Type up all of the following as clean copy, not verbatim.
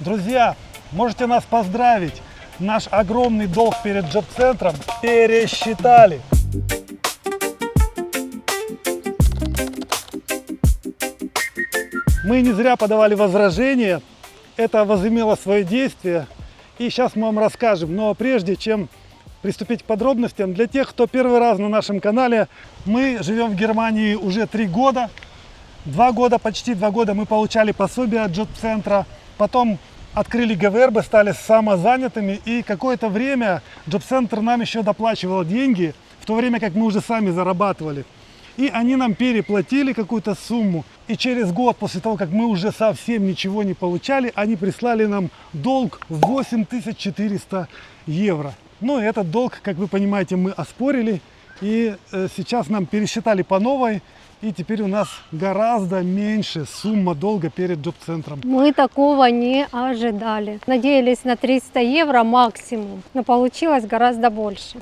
Друзья, можете нас поздравить. Наш огромный долг перед джоб-центром пересчитали. Мы не зря подавали возражения. Это возымело свое действие. И сейчас мы вам расскажем. Но прежде чем приступить к подробностям, для тех, кто первый раз на нашем канале, мы живем в Германии уже 3 года. Почти 2 года мы получали пособие от джоб-центра. Потом открыли ГВРБ, стали самозанятыми. И какое-то время джоб-центр нам еще доплачивал деньги, в то время как мы уже сами зарабатывали. И они нам переплатили какую-то сумму. И через год, после того, как мы уже совсем ничего не получали, они прислали нам долг в 8400 евро. Ну, этот долг, как вы понимаете, мы оспорили. И сейчас нам пересчитали по новой. И теперь у нас гораздо меньше сумма долга перед джоб-центром. Мы такого не ожидали. Надеялись на 300 евро максимум, но получилось гораздо больше.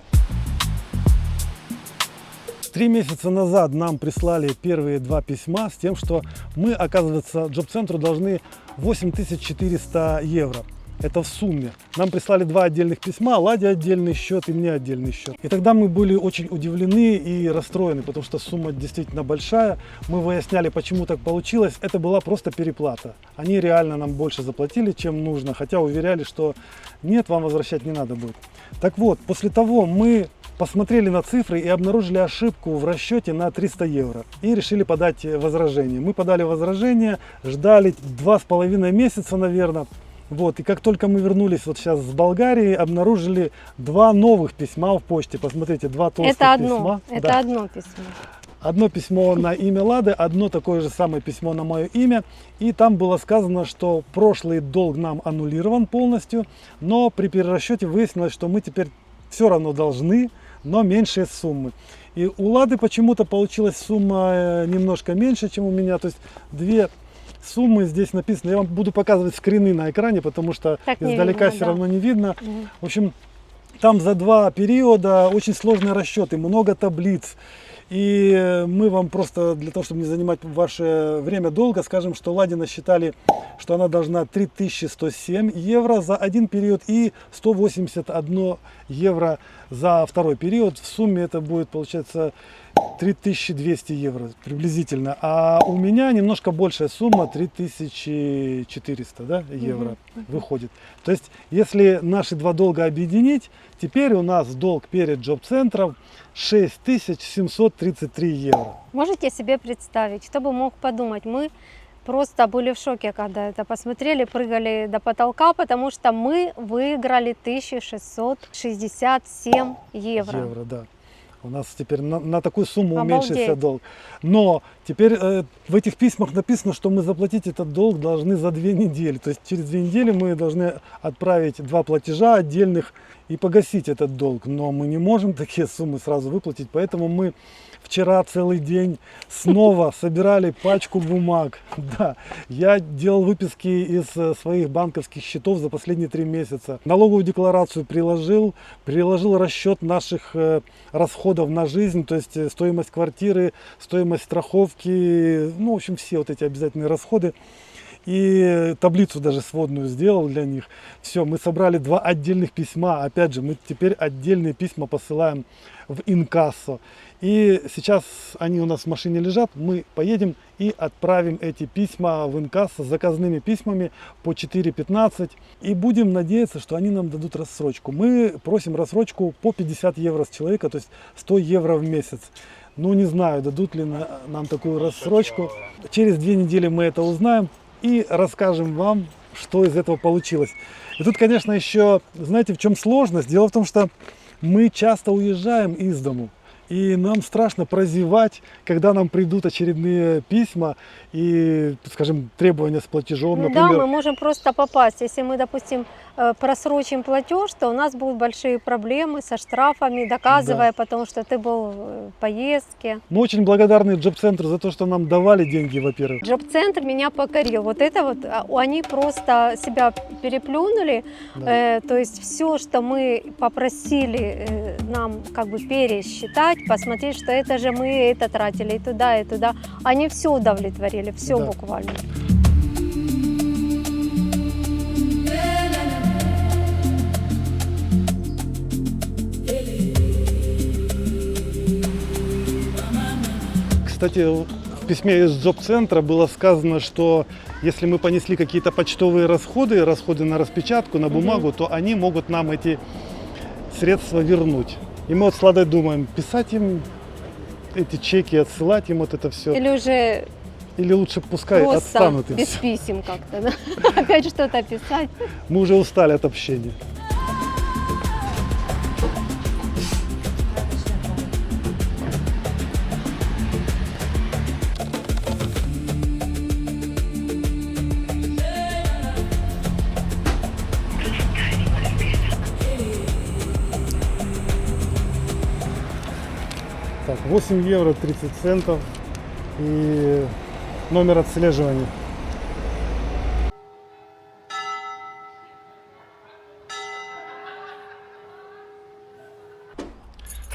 3 месяца назад нам прислали первые 2 письма с тем, что мы, оказывается, джоб-центру должны 8400 евро. Это в сумме. Нам прислали 2 отдельных письма, Ладе отдельный счет и мне отдельный счет. И тогда мы были очень удивлены и расстроены, потому что сумма действительно большая. Мы выясняли, почему так получилось. Это была просто переплата. Они реально нам больше заплатили, чем нужно, хотя уверяли, что нет, вам возвращать не надо будет. Так вот, после того мы посмотрели на цифры и обнаружили ошибку в расчете на 300 евро. И решили подать возражение. Мы подали возражение, ждали 2,5 месяца, наверное. Вот, и как только мы вернулись вот сейчас с Болгарии, обнаружили 2 новых письма в почте. Посмотрите, 2 толстых письма. Это одно письмо. Одно письмо на имя Лады, одно такое же самое письмо на мое имя. И там было сказано, что прошлый долг нам аннулирован полностью, но при перерасчете выяснилось, что мы теперь все равно должны, но меньшие суммы. И у Лады почему-то получилась сумма немножко меньше, чем у меня. То есть 2 суммы здесь написаны. Я вам буду показывать скрины на экране, потому что так издалека видно, все да. равно не видно. В общем, там за 2 периода очень сложные расчеты, много таблиц. И мы вам просто, для того, чтобы не занимать ваше время долго, скажем, что Ладе насчитали, что она должна 3107 евро за один период и 181 евро за второй период. В сумме это будет, получается, 3200 евро приблизительно. А у меня немножко большая сумма, 3400, да, евро выходит. То есть, если наши 2 долга объединить, теперь у нас долг перед джоб-центром 6733 евро. Можете себе представить, кто бы мог подумать, мы просто были в шоке, когда это посмотрели, прыгали до потолка, потому что мы выиграли 1667 евро. Да. У нас теперь на такую сумму Обалдеть. уменьшился долг. Но теперь в этих письмах написано, что мы заплатить этот долг должны за 2 недели. То есть через 2 недели мы должны отправить 2 платежа отдельных и погасить этот долг. Но мы не можем такие суммы сразу выплатить, поэтому мы вчера целый день снова собирали пачку бумаг. Да, я делал выписки из своих банковских счетов за последние 3 месяца. Налоговую декларацию приложил расчет наших расходов на жизнь, то есть стоимость квартиры, стоимость страховки, ну, в общем, все вот эти обязательные расходы. И таблицу даже сводную сделал для них. Все, мы собрали 2 отдельных письма. Опять же, мы теперь отдельные письма посылаем в инкассо. И сейчас они у нас в машине лежат. Мы поедем и отправим эти письма в инкассо с заказными письмами по 4,15. И будем надеяться, что они нам дадут рассрочку. Мы просим рассрочку по 50 евро с человека, то есть 100 евро в месяц. Ну, не знаю, дадут ли нам такую рассрочку. Через 2 недели мы это узнаем и расскажем вам, что из этого получилось. И тут, конечно, еще, знаете, в чем сложность? Дело в том, что мы часто уезжаем из дому. И нам страшно прозевать, когда нам придут очередные письма и, скажем, требования с платежом, например. Да, мы можем просто попасть. Если мы, допустим, просрочим платеж, то у нас будут большие проблемы со штрафами, доказывая потом, что ты был в поездке. Мы очень благодарны джоб-центру за то, что нам давали деньги, во-первых. Джоб-центр меня покорил. Вот это вот, они просто себя переплюнули. Да. То есть все, что мы попросили нам как бы пересчитать, посмотреть, что это же мы это тратили и туда, и туда. Они все удовлетворили, все Да. буквально. Кстати, в письме из джоб-центра было сказано, что если мы понесли какие-то почтовые расходы на распечатку, на бумагу, то они могут нам эти средства вернуть. И мы вот с Ладой думаем, писать им эти чеки, отсылать им вот это все. Или лучше пускай просто отстанут и без все. писем как-то, да? Опять что-то писать. Мы уже устали от общения. Так, 8 евро 30 центов и номер отслеживания.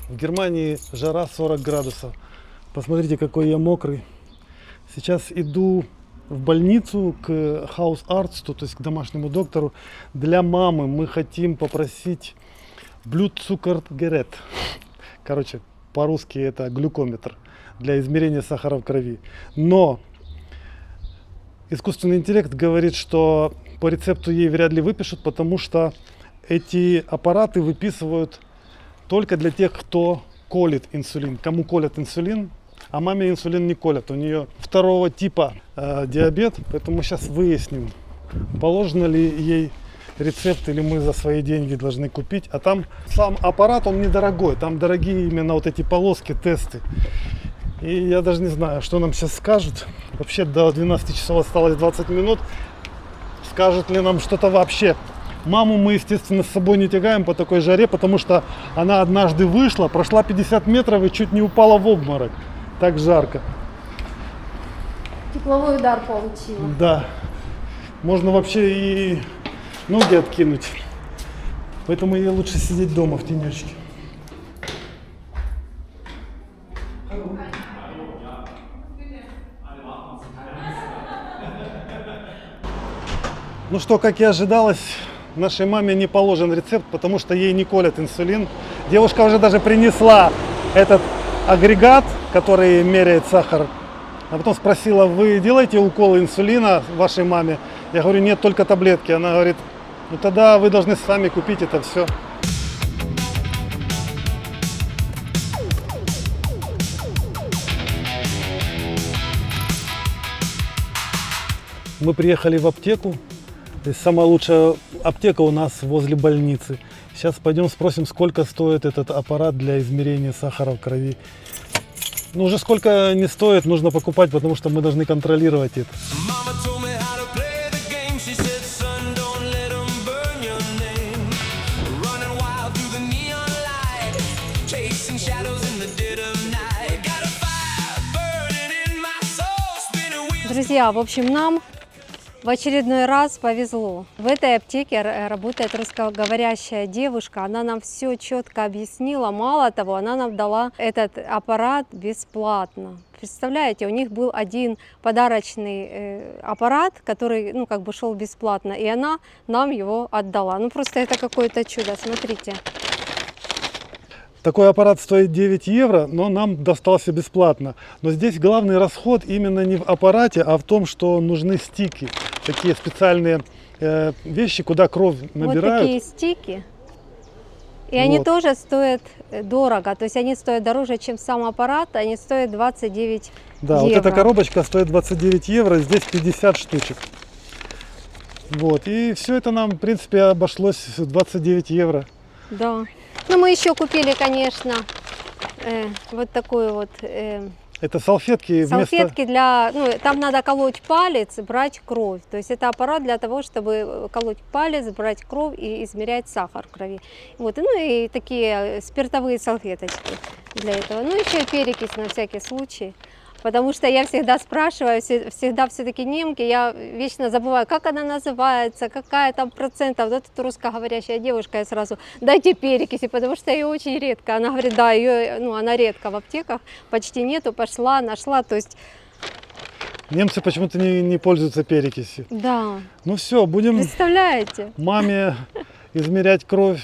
В Германии жара 40 градусов. Посмотрите, какой я мокрый. Сейчас иду в больницу к Hausarzt, то есть к домашнему доктору. Для мамы мы хотим попросить Blutzuckergerät. Короче, по-русски это глюкометр для измерения сахара в крови. Но искусственный интеллект говорит, что по рецепту ей вряд ли выпишут, потому что эти аппараты выписывают только для тех, кто колет инсулин. Кому колят инсулин, а маме инсулин не колят. У нее второго типа диабет, поэтому сейчас выясним, положено ли ей рецепт или мы за свои деньги должны купить. А там сам аппарат, он недорогой, там дорогие именно вот эти полоски, тесты. И я даже не знаю, что нам сейчас скажут. Вообще до 12 часов осталось 20 минут. Скажут ли нам что-то вообще? Маму мы, естественно, с собой не тягаем по такой жаре, потому что она однажды вышла, прошла 50 метров и чуть не упала в обморок. Так жарко. Тепловой удар получила. Да. Можно вообще и ноги откинуть. Поэтому ей лучше сидеть дома в тенечке. Ну что, как и ожидалось, нашей маме не положен рецепт, потому что ей не колят инсулин. Девушка уже даже принесла этот агрегат, который меряет сахар. А потом спросила, вы делаете уколы инсулина вашей маме? Я говорю, нет, только таблетки. Она говорит, ну тогда вы должны сами купить это все. Мы приехали в аптеку. Здесь самая лучшая аптека у нас возле больницы. Сейчас пойдем спросим, сколько стоит этот аппарат для измерения сахара в крови. Ну, уже сколько не стоит, нужно покупать, потому что мы должны контролировать это. Друзья, в общем, нам в очередной раз повезло. В этой аптеке работает русскоговорящая девушка. Она нам все четко объяснила. Мало того, она нам дала этот аппарат бесплатно. Представляете, у них был один подарочный аппарат, который, ну, как бы шел бесплатно, и она нам его отдала. Ну, просто это какое-то чудо, смотрите. Такой аппарат стоит 9 евро, но нам достался бесплатно. Но здесь главный расход именно не в аппарате, а в том, что нужны стики. Такие специальные вещи, куда кровь набирают. Вот такие стики. И они тоже стоят дорого. То есть они стоят дороже, чем сам аппарат. Они стоят 29 да, евро. Вот эта коробочка стоит 29 евро, здесь 50 штучек. Вот. И все это нам, в принципе, обошлось в 29 евро. Да. Ну, мы еще купили, конечно, вот такую вот... Это салфетки салфетки для... Ну, там надо колоть палец, брать кровь. То есть это аппарат для того, чтобы колоть палец, брать кровь и измерять сахар в крови. Вот. Ну и такие спиртовые салфеточки для этого. Ну, еще и перекись на всякий случай. Потому что я всегда спрашиваю, всегда все-таки немки, я вечно забываю, как она называется, какая там процентов. Вот эта русскоговорящая девушка, я сразу, дайте перекиси, потому что ее очень редко. Она говорит, да, ее, ну, она редко в аптеках, почти нету, пошла, нашла, то есть... Немцы почему-то не пользуются перекисью. Да. Ну все, будем Представляете? маме измерять кровь,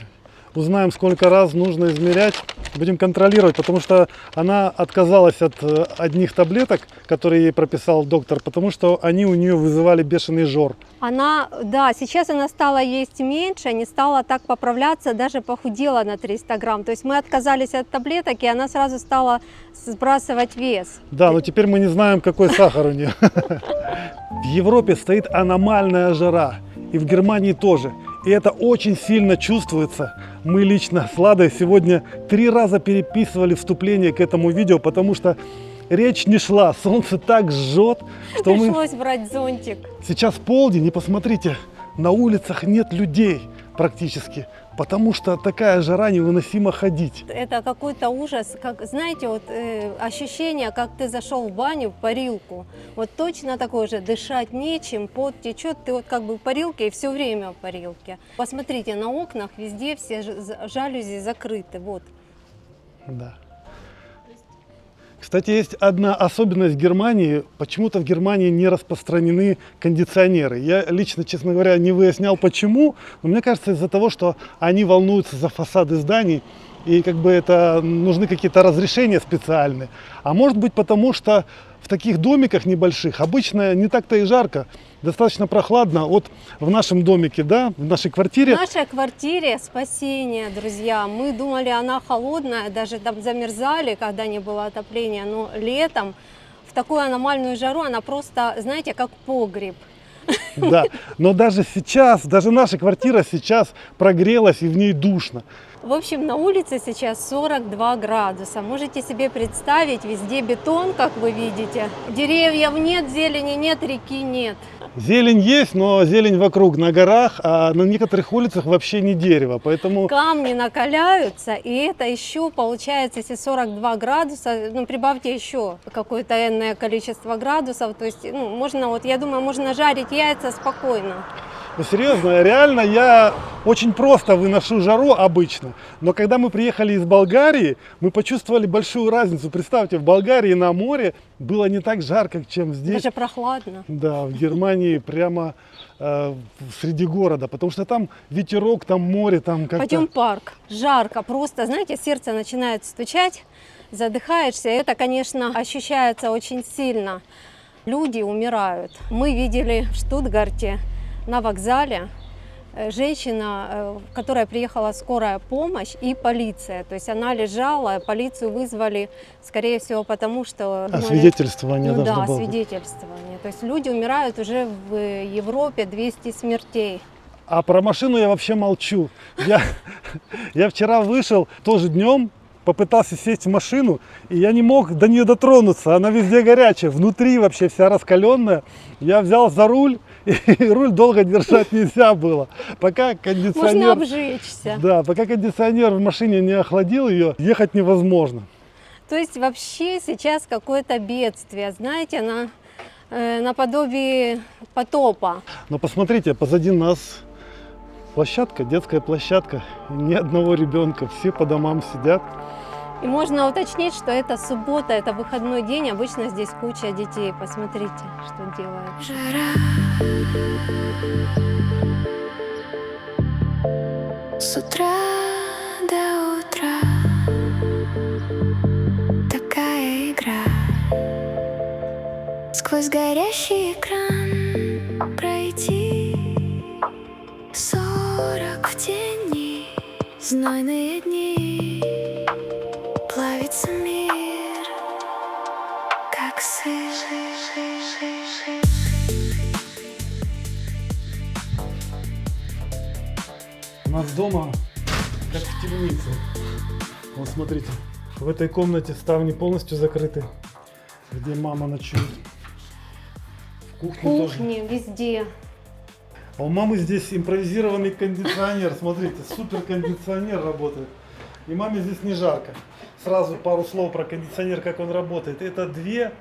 узнаем, сколько раз нужно измерять. Будем контролировать, потому что она отказалась от одних таблеток, которые ей прописал доктор, потому что они у нее вызывали бешеный жор. Она, да, сейчас она стала есть меньше, не стала так поправляться, даже похудела на 300 грамм. То есть мы отказались от таблеток, и она сразу стала сбрасывать вес. Да, но теперь мы не знаем, какой сахар у нее. В Европе стоит аномальная жара, и в Германии тоже. И это очень сильно чувствуется. Мы лично с Ладой сегодня 3 раза переписывали вступление к этому видео, потому что речь не шла. Солнце так жжет, что мы... Пришлось брать зонтик. Сейчас полдень, и посмотрите, на улицах нет людей практически, потому что такая жара, невыносимо ходить. Это какой-то ужас, как, знаете, вот ощущение, как ты зашел в баню, в парилку. Вот точно такое же, дышать нечем, пот течет, ты вот как бы в парилке и все время в парилке. Посмотрите, на окнах везде все жалюзи закрыты, вот. Да. Кстати, есть одна особенность Германии. Почему-то в Германии не распространены кондиционеры. Я лично, честно говоря, не выяснял почему, но мне кажется, из-за того, что они волнуются за фасады зданий, и как бы это нужны какие-то разрешения специальные. А может быть потому, что в таких домиках небольших обычно не так-то и жарко, достаточно прохладно. Вот в нашем домике, да, в нашей квартире. В нашей квартире спасение, друзья. Мы думали, она холодная, даже там замерзали, когда не было отопления, но летом в такую аномальную жару она просто, знаете, как погреб. Да, но даже сейчас, даже наша квартира сейчас прогрелась и в ней душно. В общем, на улице сейчас 42 градуса. Можете себе представить, везде бетон, как вы видите. Деревьев нет, зелени нет, реки нет. Зелень есть, но зелень вокруг, на горах, а на некоторых улицах вообще не дерево, поэтому... Камни накаляются, и это еще получается, если 42 градуса, ну, прибавьте еще какое-то энное количество градусов, то есть, ну, можно, вот, я думаю, можно жарить яйца спокойно. Ну, серьезно, реально я очень просто выношу жару обычно, но когда мы приехали из Болгарии, мы почувствовали большую разницу. Представьте, в Болгарии на море было не так жарко, чем здесь. Даже прохладно. Да, в Германии прямо среди города, потому что там ветерок, там море, там как-то... Пойдем в парк, жарко, просто, знаете, сердце начинает стучать, задыхаешься, это, конечно, ощущается очень сильно. Люди умирают. Мы видели в Штутгарте на вокзале женщина, в которой приехала скорая помощь и полиция. То есть она лежала, полицию вызвали, скорее всего, потому что... Освидетельствование ну, должно да, было. освидетельствование. То есть люди умирают уже в Европе 200 смертей. А про машину я вообще молчу. Я вчера вышел тоже днем, попытался сесть в машину, и я не мог до нее дотронуться. Она везде горячая, внутри вообще вся раскаленная. Я взял за руль, и руль долго держать нельзя было. Пока кондиционер... Можно обжечься. Да, пока кондиционер в машине не охладил ее, ехать невозможно. То есть вообще сейчас какое-то бедствие, знаете, наподобие потопа. Но посмотрите, позади нас площадка, детская площадка. Ни одного ребенка, все по домам сидят. И можно уточнить, что это суббота, это выходной день, обычно здесь куча детей. Посмотрите, что делают. С утра до утра такая игра. Сквозь горящий экран пройти 40 в тени, знойные дни. Плавится мир, как сыр. У нас дома как в темнице. Вот смотрите, в этой комнате ставни полностью закрыты, где мама ночует. В кухне тоже. Кухни везде. А у мамы здесь импровизированный кондиционер. Смотрите, супер кондиционер работает. И маме здесь не жарко. Сразу пару слов про кондиционер, как он работает. Это 2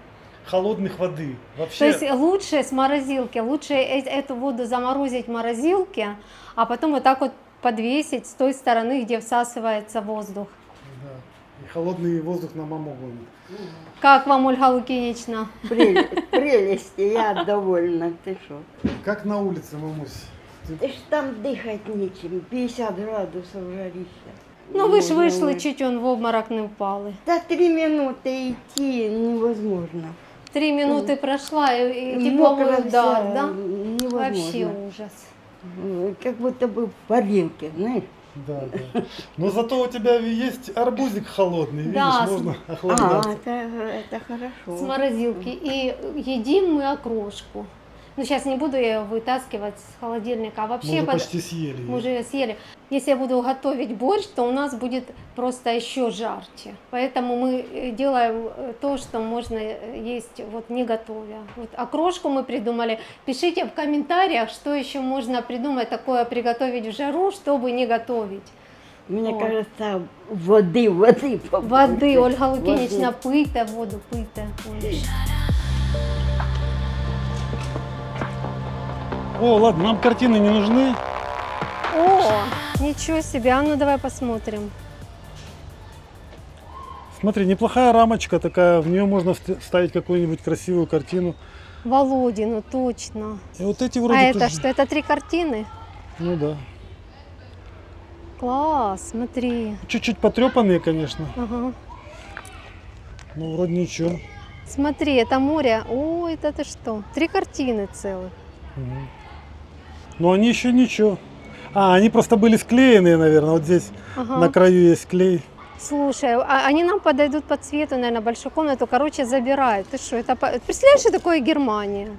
холодных воды. Вообще... То есть лучше с морозилки, лучше эту воду заморозить в морозилке, а потом вот так вот подвесить с той стороны, где всасывается воздух. Да. И холодный воздух на маму гонит. Как вам, Ольга Лукинична? Прелесть, я довольна, ты что? Как на улице, мамусь? Ты ж там дыхать нечем, 50 градусов жарища. Ну ви ж Можно вийшли, выйти. чуть он в обморок не впали. Да 3 минуты идти невозможно. 3 минуты прошла и Мокро тепловой вся, удар, да? невозможно. Вообще ужас. Как будто бы в парилке, знаешь. Да, да. Но зато у тебя есть арбузик холодный, видишь, Да, можно А, охлаждаться. это хорошо. С морозилки. И едим мы окрошку. Ну, сейчас не буду я ее вытаскивать с холодильника. А Мы вообще уже под- почти съели мы её. уже ее съели. Если я буду готовить борщ, то у нас будет просто еще жарче. Поэтому мы делаем то, что можно есть вот не готовя. Вот окрошку мы придумали. Пишите в комментариях, что еще можно придумать такое приготовить в жару, чтобы не готовить. Мне О. кажется, воды побольше. Воды, Ольга Лукинична, Воды. пийте воду, пийте. Ой. О, ладно, нам картины не нужны. О, ничего себе, а ну давай посмотрим. Смотри, неплохая рамочка такая, в нее можно вставить какую-нибудь красивую картину. Володину, точно. И вот эти А вроде это тоже. что, это 3 картины? Ну да. Класс, смотри. Чуть-чуть потрепанные, конечно, Ага. но вроде ничего. Смотри, это море. Ой, это ты что? 3 картины целых. Мгм. Но они еще ничего. А, они просто были склеенные, наверное. Вот здесь Ага. на краю есть клей. Слушай, а они нам подойдут по цвету, наверное, большую комнату. Короче, забирай. Ты что, это... Представляешь, что такое Германия?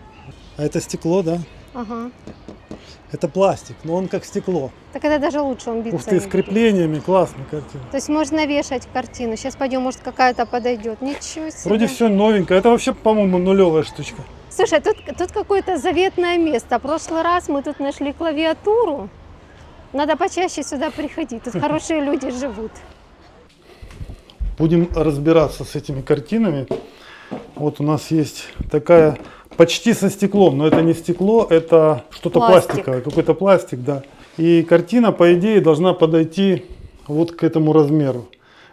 А это стекло, да? Ага. Это пластик, но он как стекло. Так это даже лучше, он Ух биться ты, не с будет. креплениями, классная картина. То есть можно вешать картину. Сейчас пойдем, может, какая-то подойдет. Ничего себе. Вроде все новенькое. Это вообще, по-моему, нулевая штучка. Слушай, тут какое-то заветное место. В прошлый раз мы тут нашли клавиатуру. Надо почаще сюда приходить. Тут хорошие люди живут. Будем разбираться с этими картинами. Вот у нас есть такая почти со стеклом, но это не стекло, это что-то Пластик. пластиковое, какой-то пластик, да. И картина, по идее, должна подойти вот к этому размеру.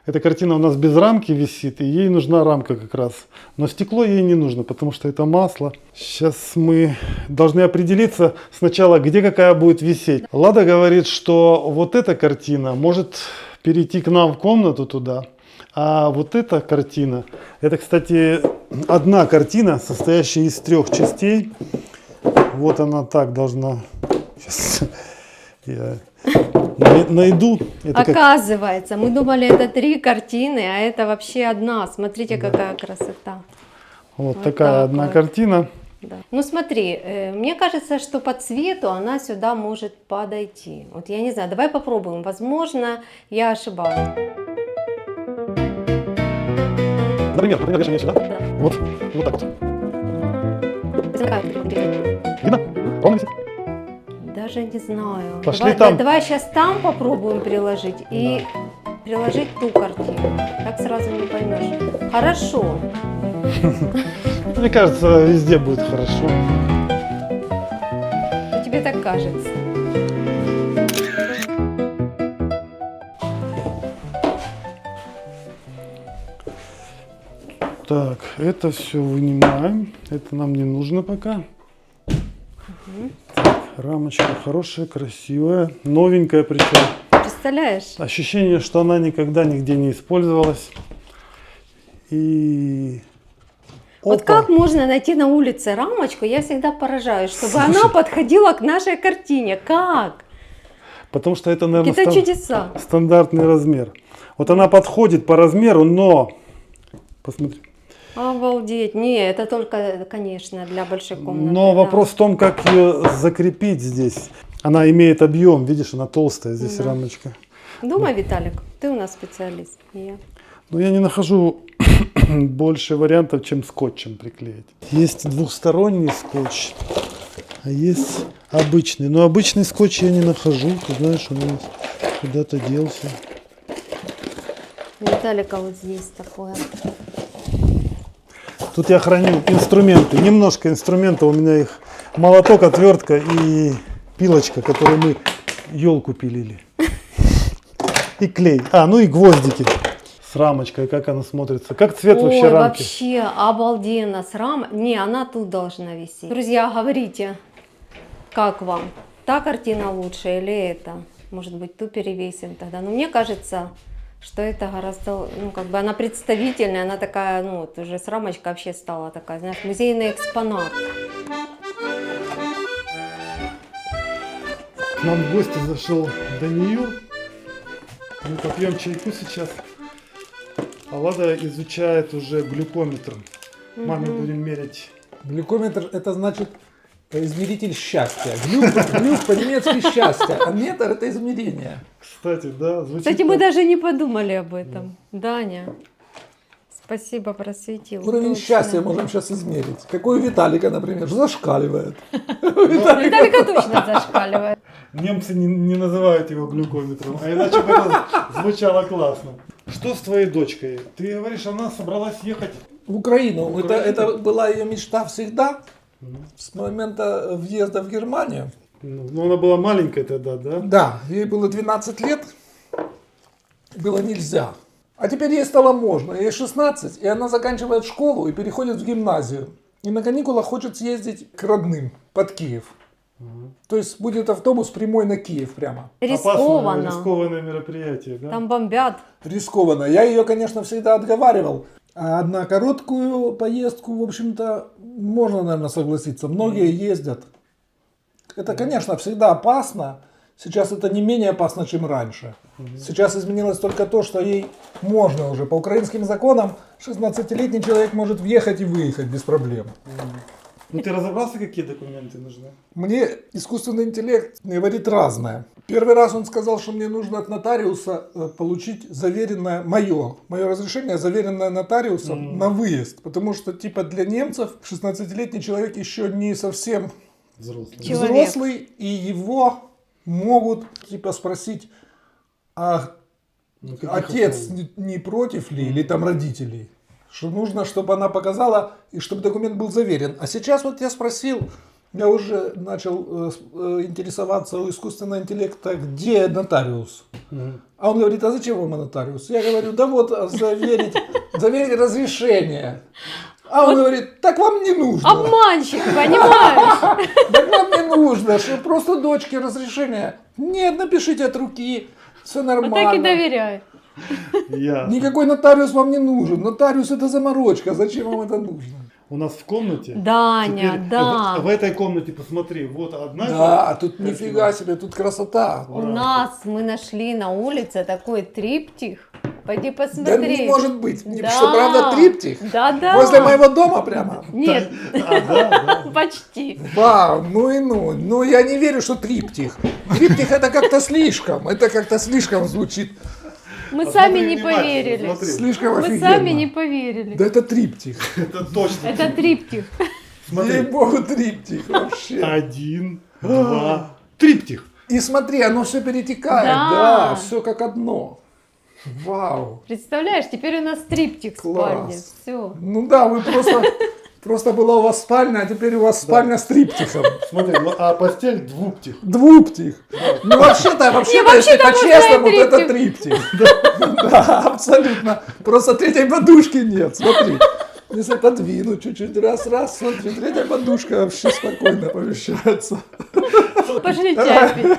Эта картина у нас без рамки висит, и ей нужна рамка как раз. Но стекло ей не нужно, потому что это масло. Сейчас мы должны определиться сначала, где какая будет висеть. Лада говорит, что вот эта картина может перейти к нам в комнату туда. А вот эта картина, это, кстати, одна картина, состоящая из 3 частей. Вот она так должна. Сейчас я найду. Это как- Оказывается, мы думали, это 3 картины, а это вообще одна. Смотрите, какая красота. Вот Вот такая так одна вот. картина. Да. Ну смотри, мне кажется, что по цвету она сюда может подойти. Вот я не знаю, давай попробуем. Возможно, я ошибаюсь. Например, вешание сюда. Да. Вот так вот. Видно? Ровно висит. Даже не знаю. Пошли давай, там. давай сейчас там попробуем приложить и приложить ту картину. Так сразу не поймешь. Хорошо. Мне кажется, везде будет хорошо. Тебе так кажется. Так, это все вынимаем. Это нам не нужно пока. Так, рамочка хорошая, красивая, новенькая причем. Представляешь? Ощущение, что она никогда нигде не использовалась. И... Вот Опа. как можно найти на улице рамочку, я всегда поражаюсь, чтобы она подходила к нашей картине. Как? Потому что это, наверное, Какие-то чудеса. стандартный размер. Вот она подходит по размеру, но... Посмотри. Обалдеть. Не, это только, конечно, для большой комнаты. Но да. вопрос в том, как ее закрепить здесь. Она имеет объем, видишь, она толстая здесь Да. рамочка. Думай, Виталик, ты у нас специалист. Не я. Но я не нахожу больше вариантов, чем скотчем приклеить. Есть двухсторонний скотч, а есть обычный. Но обычный скотч я не нахожу. Ты знаешь, он у нас куда-то делся. У Виталика вот здесь такое. Тут я храню инструменты. Немножко инструмента. У меня их молоток, отвертка и пилочка, которой мы елку пилили. И клей. Ну и гвоздики. С рамочкой, как она смотрится. Как цвет вообще Ой, рамки. вообще обалденно. С Не, она тут должна висеть. Друзья, говорите, как вам? Та картина лучше или эта? может быть, ту перевесим тогда. Но мне кажется, что это гораздо, ну, как бы она представительная, она такая, ну, вот уже с рамочкой вообще стала такая, знаешь, музейный экспонат. К нам в гости зашел Даниил. Мы попьем чайку сейчас. А Лада изучает уже глюкометр. Маме будем мерить. Глюкометр это значит измеритель счастья. Глюк по-немецки счастье, а метр это измерение. Кстати, да, звучит. Кстати, мы как- даже не подумали об этом. Даня, спасибо, просветил. Уровень Точно. счастья можем сейчас измерить. Какой у Виталика, например, зашкаливает. Виталика точно зашкаливает. Немцы не называют его глюкометром, а иначе бы это звучало классно. Что с твоей дочкой? Ты говоришь, она собралась ехать. В Украину. В Украину? Это была ее мечта всегда. С момента въезда в Германию. Ну, она была маленькая тогда, да? Да, ей было 12 лет. Было нельзя. А теперь ей стало можно. Ей 16, и она заканчивает школу и переходит в гимназию. И на каникулах хочет съездить к родным под Киев. То есть будет автобус прямой на Киев прямо. Опасное, Рискованно. рискованное мероприятие, да? Там бомбят. Рискованно. Я ее, конечно, всегда отговаривал. А на короткую поездку, в общем-то, можно, наверное, согласиться. Многие ездят. Это, конечно, всегда опасно. Сейчас это не менее опасно, чем раньше. Сейчас изменилось только то, что ей можно уже. По украинским законам 16-летний человек может въехать и выехать без проблем. Ну ты разобрался, какие документы нужны? Мне искусственный интеллект говорит разное. Первый раз он сказал, что мне нужно от нотариуса получить заверенное мое разрешение, заверенное нотариусом на выезд. Потому что типа для немцев 16-летний человек еще не совсем Взрослые. Человек. взрослый, и его могут типа спросить, а Ну, каких отец условий? не против ли, или там родителей. Что нужно, чтобы она показала, и чтобы документ был заверен. А сейчас вот я спросил, я уже начал интересоваться у искусственного интеллекта, где нотариус. А он говорит, а зачем вам нотариус? Я говорю, да вот заверить разрешение. А он говорит, так вам не нужно. Обманщик, понимаешь? Так вам не нужно, что просто дочке разрешение. Нет, напишите от руки, все Вот нормально. так и доверяй. Я. Никакой нотариус вам не нужен. Нотариус это заморочка. Зачем вам это нужно? У нас в комнате. Даня, теперь да. В этой комнате посмотри, вот одна. Да, тут нифига себе, тут красота. У нас мы нашли на улице такой триптих. Пойди Да посмотри. не может быть. Да. Что, правда, триптих? Да-да. Возле моего дома прямо? Нет, А, да, да. почти. Вау, ну и ну. Ну я не верю, что триптих. Триптих это как-то слишком. Это как-то слишком звучит. Мы Посмотри сами не внимательно, поверили. смотри. Слишком Мы офигенно. сами не поверили. Да это триптих. Это точно. Это триптих. Смотри. Ей-богу, триптих вообще. 1, 2, триптих. И смотри, оно все перетекает. Да. Да, все как одно. Вау. Представляешь, теперь у нас триптих в Класс. спальне. Все. Ну да, вы просто была у вас спальня, а теперь у вас спальня с триптихом. Смотри, ну, а постель двуптих. Двуптих. Ну вообще-то, если вообще-то по-честному, то можно и это триптих. Да, абсолютно. Просто третьей подушки нет. Смотри. Если подвинуть чуть-чуть, раз, смотри, третья подушка вообще спокойно помещается. Пошли чай пить.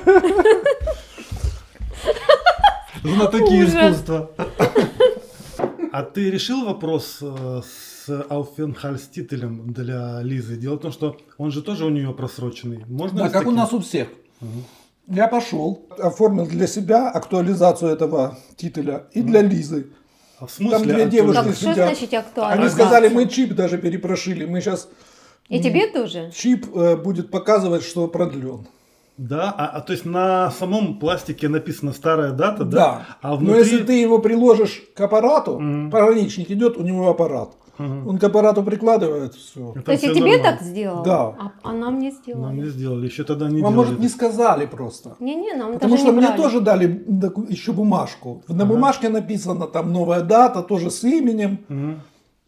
Знатоки Ужас. искусства. А ты решил вопрос с Ауфенхальстителем для Лизы? Дело в том, что он же тоже у нее просроченный. Можно Да, ли с как у таким? нас у всех. Я пошел, оформил для себя актуализацию этого титуля и для Лизы. А в смысле? Там две А девушки Так, что сидят. значит актуально? Они сказали, мы чип даже перепрошили. Мы сейчас И тебе тоже? чип будет показывать, что продлен. Да, то есть на самом пластике написана старая дата, да? Да. А Но внутри... если ты его приложишь к аппарату, пограничник идет, у него аппарат. Он к аппарату прикладывает, все. Там То есть и всё тебе нормально. так сделал? Да. А нам не Нам сделали. не сделали, еще тогда не Вам, делали. может, не сказали просто. Не-не, нам Потому даже что не мне брали. тоже дали еще бумажку. На бумажке написано там новая дата, тоже с именем.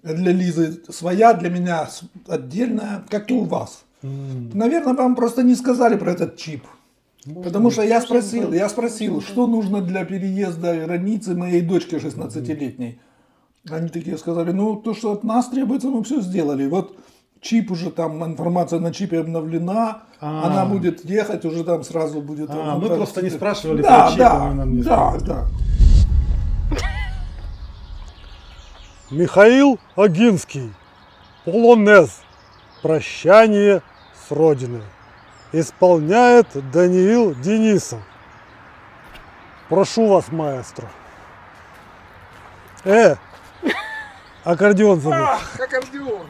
Для Лизы своя, для меня отдельная, как и у вас. Наверное, вам просто не сказали про этот чип. Потому что я спросил, что нужно для переезда границы моей дочки 16-летней. Они такие сказали, ну то, что от нас требуется, мы все сделали. Вот чип уже там, информация на чипе обновлена, А. она будет ехать, уже там сразу будет... Мы просто не спрашивали Да, про чип, да, вы нам не да, сказали. да. Михаил Агинский. Полонез. Прощание с Родиной. Исполняет Даниил Денисов. Прошу вас, маэстро. Аккордеон забыл. Аккордеон.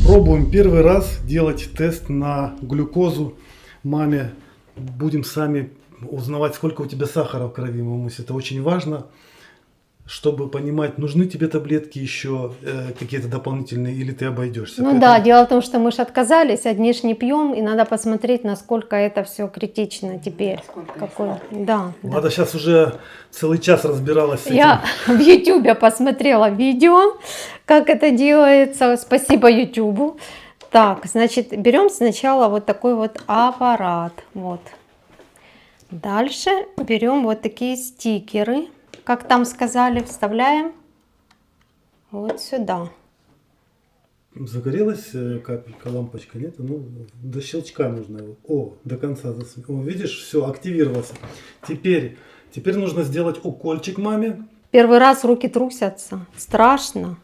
Пробуем первый раз делать тест на глюкозу маме. Будем сами узнавать, сколько у тебя сахара в крови, мамусь. Это очень важно, чтобы понимать, нужны тебе таблетки еще какие-то дополнительные, или ты обойдешься. Ну да, дело в том, что мы же отказались, одни ж не пьем, и надо посмотреть, насколько это все критично теперь. Да. Влада сейчас уже целый час разбиралась с этим. Я в Ютубе посмотрела видео, как это делается. Спасибо Ютубу. Так, значит, берем сначала вот такой вот аппарат. Вот. Дальше берем вот такие стикеры, как там сказали, вставляем вот сюда. Загорелась капелька, лампочка, нет? Ну, до щелчка нужно его. О, до конца засветить. О, видишь, все, активировался. Теперь нужно сделать укольчик маме. Первый раз руки трусятся. Страшно.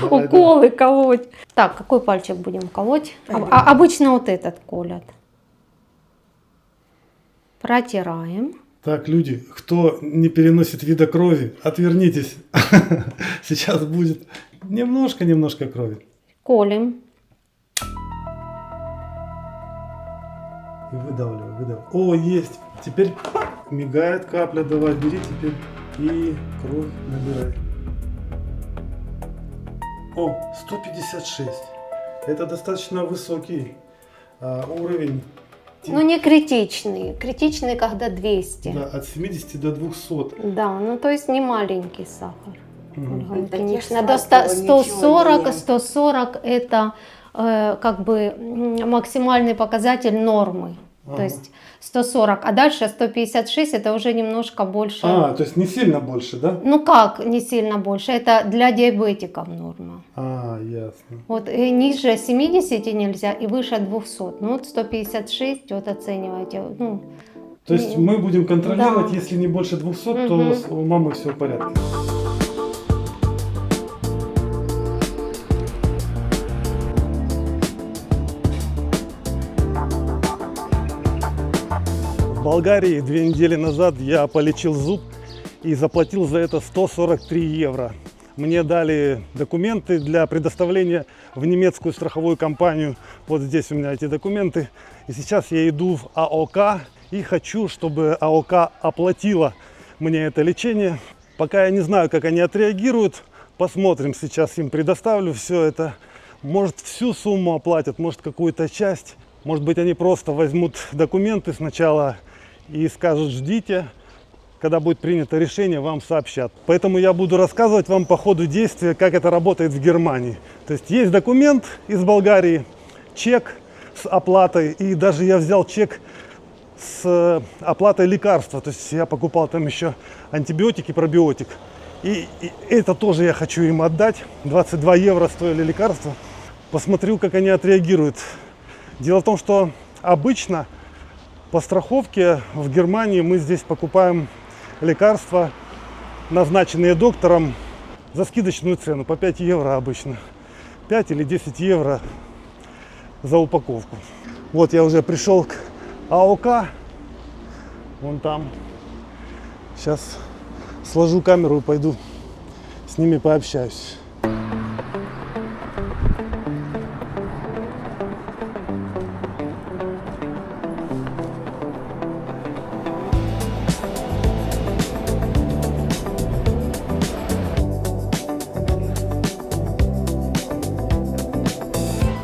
Давай, Уколы колоть. Так, какой пальчик будем колоть? Обычно вот этот колят. Протираем. Так, люди, кто не переносит вида крови, отвернитесь. Сейчас будет немножко крови. Колем. И выдавливай. О, есть. Теперь мигает капля. Давай, бери теперь и кровь набирай. О, 156. Это достаточно высокий уровень. Ну не критичный. Критичный, когда 200. Да, от 70 до 200. Да, ну то есть не маленький сахар. Мгм. Ольга Да Ильинична. тех До сладкого 140, ничего 140 это как бы максимальный показатель нормы. Ага. То есть 140, а дальше 156 это уже немножко больше. То есть не сильно больше, да? Ну как не сильно больше, это для диабетиков норма. Ясно. Вот и ниже 70 нельзя и выше 200. Ну вот 156 вот оценивайте. Ну, То есть мы будем контролировать, Да. если не больше 200, Мгм. то у мамы все в порядке. В Болгарии 2 недели назад я полечил зуб и заплатил за это 143 евро. Мне дали документы для предоставления в немецкую страховую компанию. Вот здесь у меня эти документы. И сейчас я иду в АОК и хочу, чтобы АОК оплатила мне это лечение. Пока я не знаю, как они отреагируют. Посмотрим, сейчас им предоставлю все это. Может, всю сумму оплатят, может, какую-то часть. Может быть, они просто возьмут документы сначала и скажут: ждите, когда будет принято решение, вам сообщат. Поэтому я буду рассказывать вам по ходу действия, как это работает в Германии. То есть документ из Болгарии, чек с оплатой, и даже я взял чек с оплатой лекарства. То есть я покупал там еще антибиотик и пробиотик. И это тоже я хочу им отдать. 22 евро стоили лекарства. Посмотрю, как они отреагируют. Дело в том, что обычно по страховке в Германии мы здесь покупаем лекарства, назначенные доктором, за скидочную цену, по 5 евро обычно. 5 или 10 евро за упаковку. Вот я уже пришел к АОК. Вон там. Сейчас сложу камеру и пойду с ними пообщаюсь.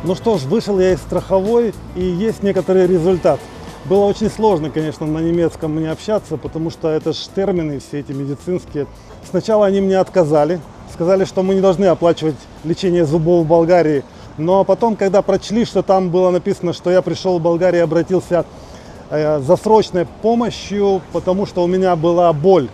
Ну что ж, вышел я из страховой, и есть некоторый результат. Было очень сложно, конечно, на немецком мне общаться, потому что это же термины все эти медицинские. Сначала они мне отказали, сказали, что мы не должны оплачивать лечение зубов в Болгарии. Но потом, когда прочли, что там было написано, что я пришел в Болгарию и обратился за срочной помощью, потому что у меня была боль,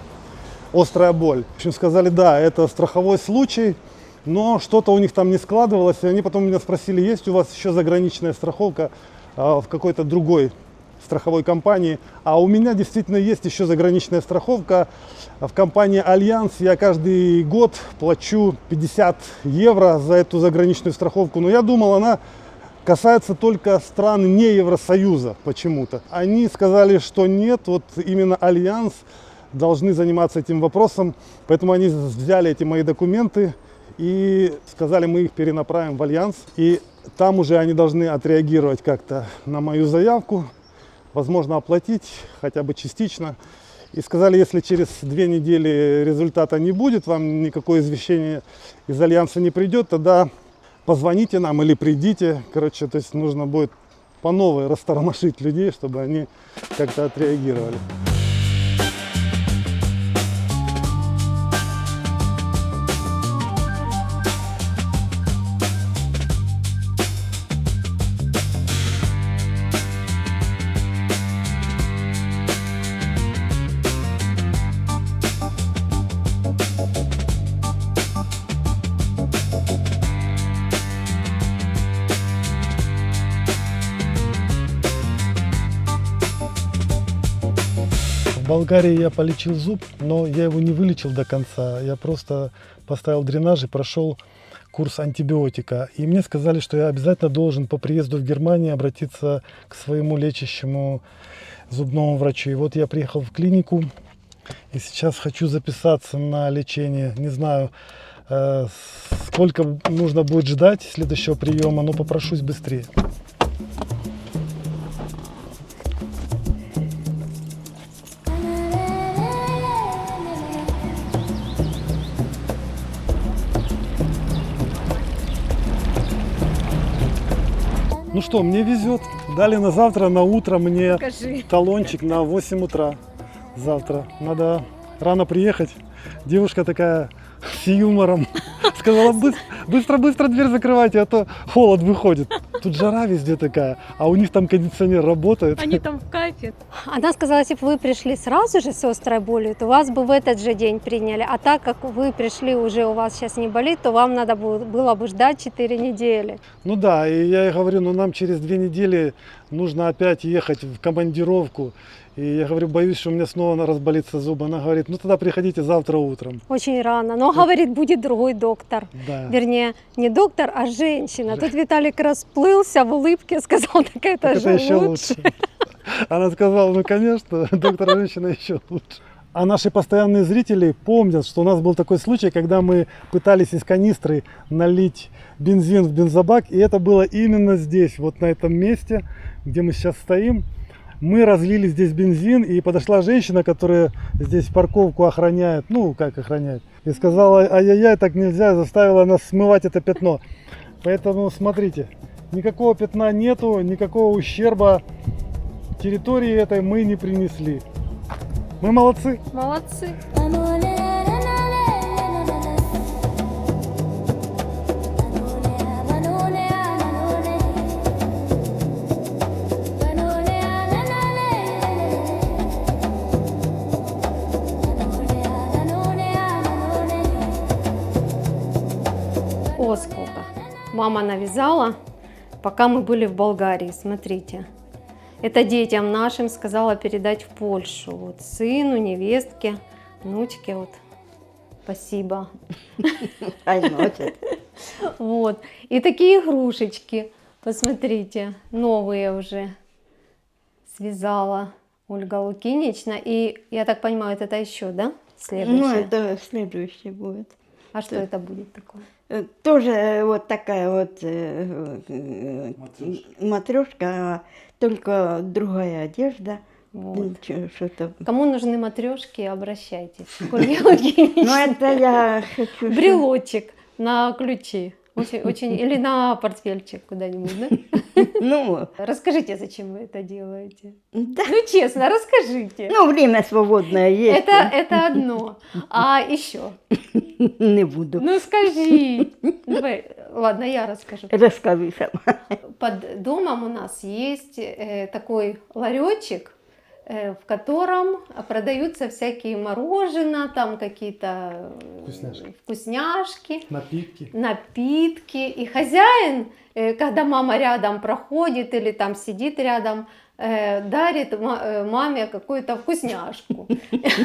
острая боль. В общем, сказали, да, это страховой случай. Но что-то у них там не складывалось, и они потом меня спросили, есть у вас еще заграничная страховка в какой-то другой страховой компании. А у меня действительно есть еще заграничная страховка в компании Альянс. Я каждый год плачу 50 евро за эту заграничную страховку. Но я думал, она касается только стран не Евросоюза почему-то. Они сказали, что нет, вот именно Альянс должны заниматься этим вопросом. Поэтому они взяли эти мои документы и сказали, мы их перенаправим в Альянс. И там уже они должны отреагировать как-то на мою заявку, возможно, оплатить хотя бы частично. И сказали, если через 2 недели результата не будет, вам никакое извещение из Альянса не придет, тогда позвоните нам или придите. Короче, то есть нужно будет по новой растормошить людей, чтобы они как-то отреагировали. В Болгарии я полечил зуб, но я его не вылечил до конца. Я просто поставил дренаж и прошел курс антибиотика. И мне сказали, что я обязательно должен по приезду в Германию обратиться к своему лечащему зубному врачу. И вот я приехал в клинику и сейчас хочу записаться на лечение. Не знаю, сколько нужно будет ждать следующего приема, но попрошусь быстрее. Ну что, мне везет. Дали на завтра, на утро мне талончик на 8 утра. Завтра. Надо рано приехать. Девушка такая с юмором сказала, быстро дверь закрывайте, а то холод выходит. Тут жара везде такая, а у них там кондиционер работает. Они там в кайфе. Она сказала, если бы вы пришли сразу же с острой болью, то вас бы в этот же день приняли. А так как вы пришли, уже у вас сейчас не болит, то вам надо было бы ждать 4 недели. Ну да, и я ей говорю, ну нам через 2 недели нужно опять ехать в командировку. И я говорю, боюсь, что у меня снова разболится зуб. Она говорит, ну тогда приходите завтра утром. Очень рано. Но, говорит, будет другой доктор. Да. Вернее, не доктор, а женщина. Тут Виталик расплылся в улыбке, сказал, так это Так же это еще лучше. лучше. Она сказала, ну конечно, доктор женщина еще лучше. А наши постоянные зрители помнят, что у нас был такой случай, когда мы пытались из канистры налить бензин в бензобак. И это было именно здесь, вот на этом месте, где мы сейчас стоим. Мы разлили здесь бензин, и подошла женщина, которая здесь парковку охраняет, ну как охраняет, и сказала, ай-яй-яй, так нельзя, заставила нас смывать это пятно. Поэтому смотрите, никакого пятна нету, никакого ущерба территории этой мы не принесли. Мы молодцы. Молодцы. О, сколько. Мама навязала, пока мы были в Болгарии. Смотрите. Это детям нашим сказала передать в Польшу. Вот сыну, невестке, внучке. Вот. Спасибо. Хай носят. Вот. И такие игрушечки, посмотрите, новые уже связала Ольга Лукинична. И я так понимаю, это еще, да? Ну, Следующее. это следующее будет. А что это будет такое? Тоже вот такая вот матрешка, только другая одежда. Вот. Что-то. Кому нужны матрешки, обращайтесь. к Ольге Лукиничне. Ну, это я хочу... Брелочек на ключи. Очень, или на портфельчик куда-нибудь, да? Ну, Расскажите, зачем вы это делаете? да. Ну, честно, расскажите. Ну, время свободное есть. Это одно. А еще? Не буду. Ну, скажи. Давай, ладно, я расскажу. Расскажи сама. Под домом у нас есть такой ларечек, в котором продаются всякие мороженое, там какие-то вкусняшки, напитки. И хозяин, когда мама рядом проходит или там сидит рядом, дарит маме какую-то вкусняшку.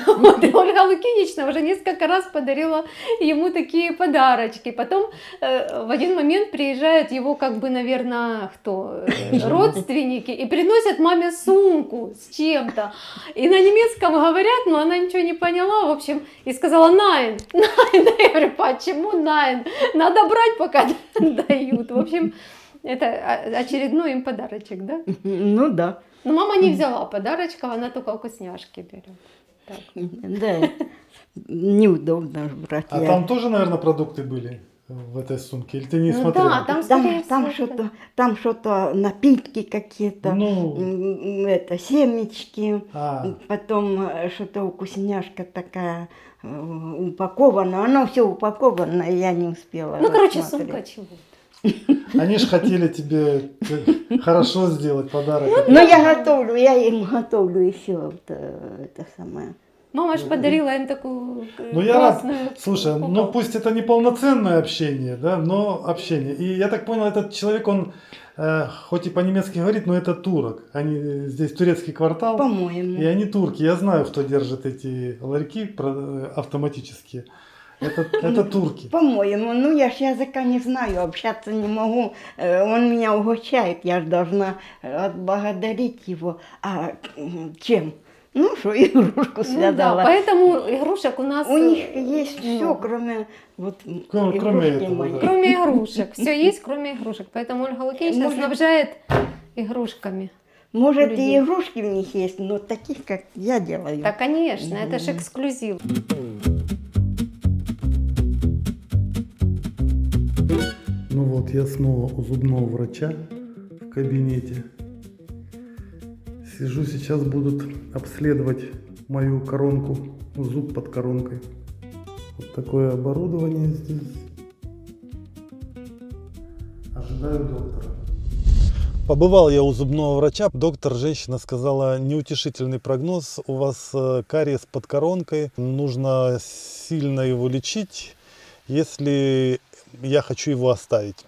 Вот, и Ольга Лукинична уже несколько раз подарила ему такие подарочки. Потом в один момент приезжают его, как бы, наверное, родственники, и приносят маме сумку с чем-то. И на немецком говорят, но она ничего не поняла, в общем, и сказала: «Найн». Я говорю: «Почему найн? Надо брать, пока дают». В общем, это очередной им подарочек, да? Ну да. Но мама не взяла подарочков, она только вкусняшки берет. Так. Да. Неудобно ж брать. А там тоже, наверное, продукты были в этой сумке? Или ты не Ну смотрела? да, там, скорее Там всего, да. там что-то, напитки какие-то, Ну. Это, семечки, А, потом что-то вкусняшка такая упакована. Оно все упаковано, я не успела. Ну, короче, рассмотреть. сумка чего? они же хотели тебе хорошо сделать подарок. Но я им готовлю еще вот, это самое. Мама же подарила им такую Ну, я рад. классную Слушай, ну куколку. пусть это не полноценное общение, да, но общение. И я так понял, этот человек, он хоть и по-немецки говорит, но это турок. Они здесь турецкий квартал, По-моему. и они турки. Я знаю, кто держит эти ларьки автоматические. Это турки. По-моему, ну я ж языка не знаю, общаться не могу. Он меня угощает, я же должна отблагодарить его. А чем? Ну, что игрушку Ну да, связала. поэтому игрушек у нас У них есть все, много. кроме вот Кроме игрушки этого, моей. да. Кроме игрушек. Все есть, кроме игрушек. Поэтому Ольга Лукинична Может- снабжает игрушками. Может, людей. и игрушки в них есть, но таких, как я делаю. Да, конечно, это же эксклюзив. Ну вот, я снова у зубного врача в кабинете. Сижу, сейчас будут обследовать мою коронку, зуб под коронкой. Вот такое оборудование здесь. Ожидаю доктора. Побывал я у зубного врача. Доктор, женщина, сказала: неутешительный прогноз. У вас кариес под коронкой. Нужно сильно его лечить, если я хочу его оставить.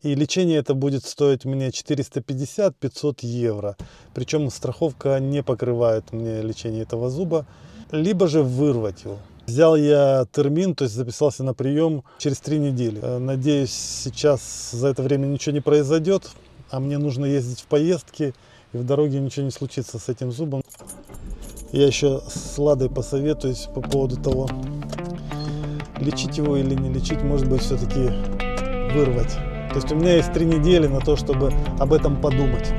И лечение это будет стоить мне 450-500 евро. Причем страховка не покрывает мне лечение этого зуба. Либо же вырвать его. Взял я термин, то есть записался на прием через 3 недели. Надеюсь, сейчас за это время ничего не произойдет. А мне нужно ездить в поездки, и в дороге ничего не случится с этим зубом. Я еще с Ладой посоветуюсь по поводу того, лечить его или не лечить, может быть, все-таки вырвать. То есть у меня есть 3 недели на то, чтобы об этом подумать.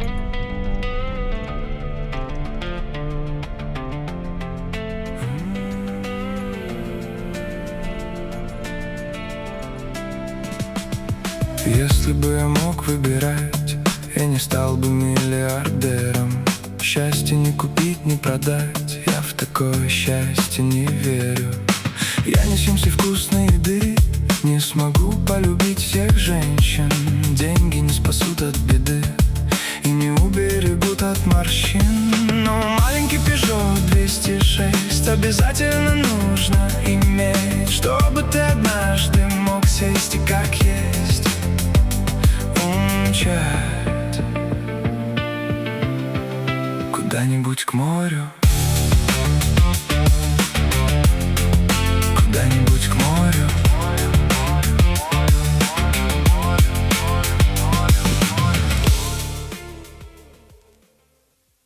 Если бы я мог выбирать, я не стал бы миллиардером. Счастье не купить, не продать, я в такое счастье не верю. Я не съем все вкусной еды, не смогу полюбить всех женщин. Деньги не спасут от беды и не уберегут от морщин. Но маленький Peugeot 206 обязательно нужно иметь, чтобы ты однажды мог сесть и как есть умчать куда-нибудь к морю.